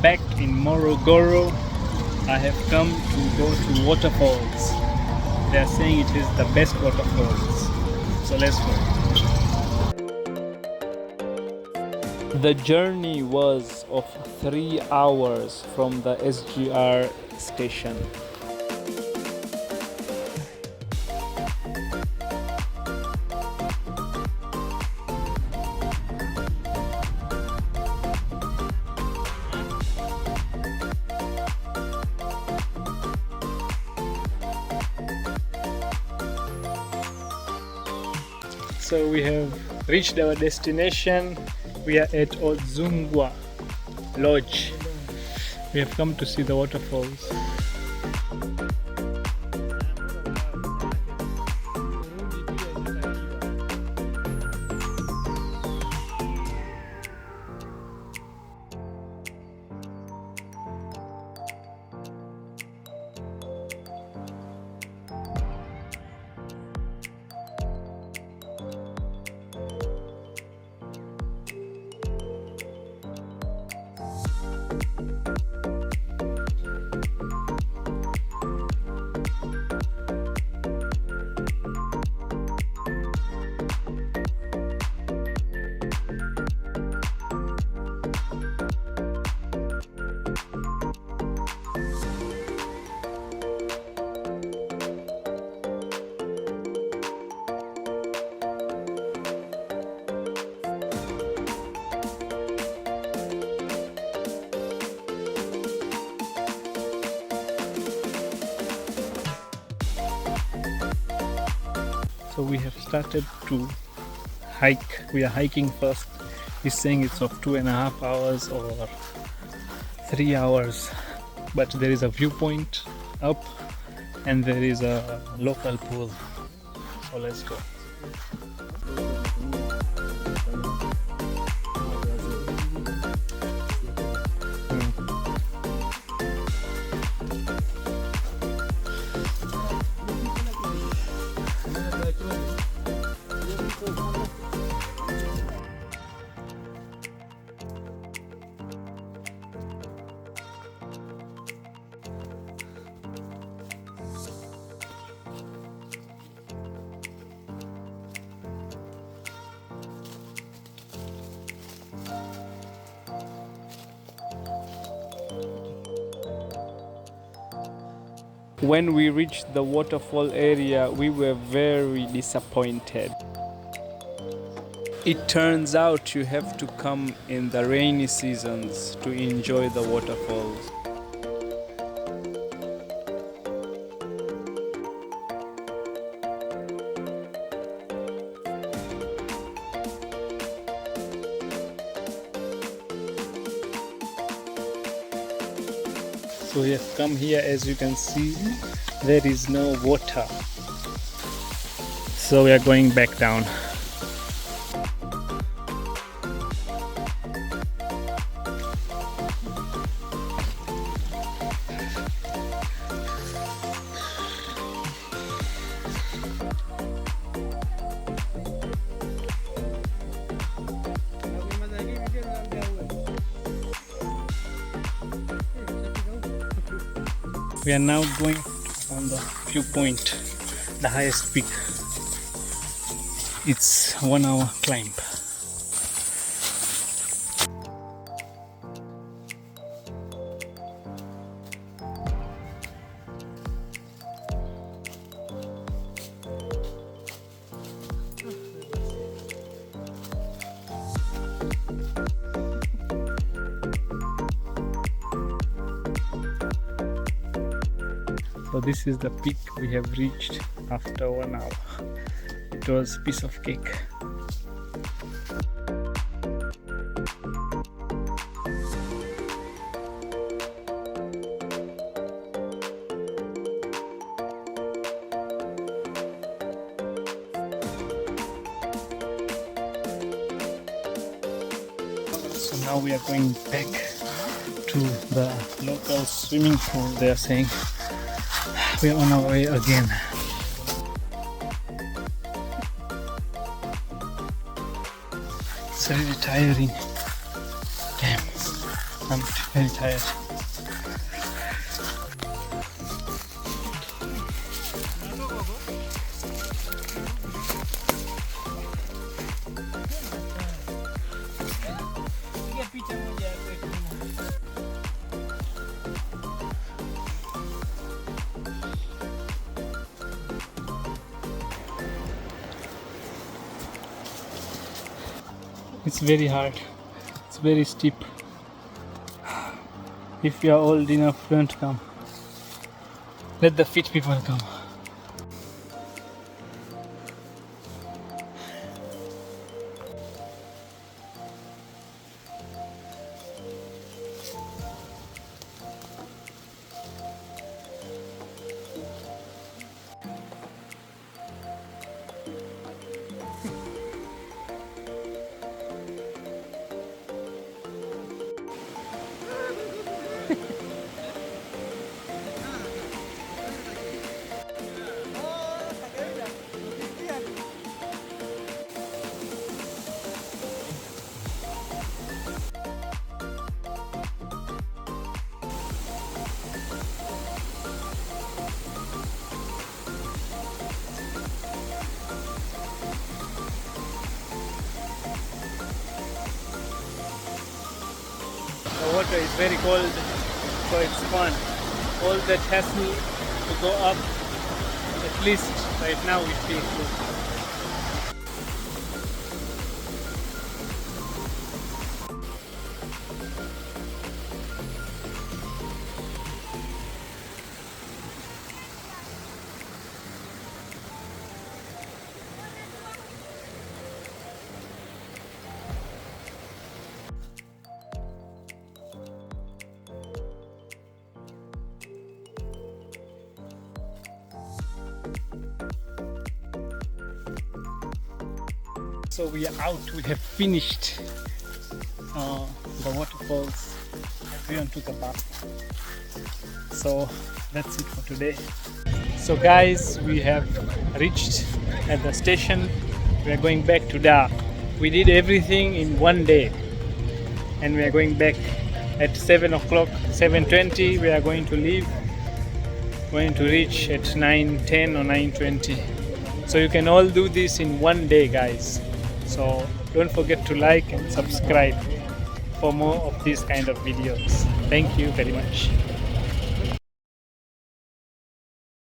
back in Morogoro. I have come to go to Waterfalls. They are saying it is the best waterfalls. So let's go. The journey was of 3 hours from the SGR station. So we have reached our destination. We are at Udzungwa Lodge. We have come to see the waterfalls. So we have started to hike. We are hiking first. He's saying it's of 2.5 hours or 3 hours, but there is a viewpoint up and there is a local pool. So let's go. When we reached the waterfall area, we were very disappointed. It turns out you have to come in the rainy seasons to enjoy the waterfalls. So we have come here, as you can see, there is no water. So we are going back down. We are now going on the viewpoint, the highest peak. It's 1 hour climb. So this is the peak we have reached after 1 hour. It was a piece of cake. So now we are going back to the local swimming pool. They are saying we are on our way again. It's very tiring. Damn. I'm very tired. It's very hard. It's very steep. If you are old enough, don't come. Let the fit people come. The water is very cold, so it's fun. All that hassle to go up, at least right now it feels good. So we are out, we have finished the waterfalls. Everyone took a bath. So that's it for today. So guys, we have reached at the station. We are going back to Dar. We did everything in one day and we are going back at 7 o'clock, 7:20. We are going to leave, going to reach at 9:10 or 9:20. So you can all do this in one day, guys. So don't forget to like and subscribe for more of these kind of videos. Thank you very much.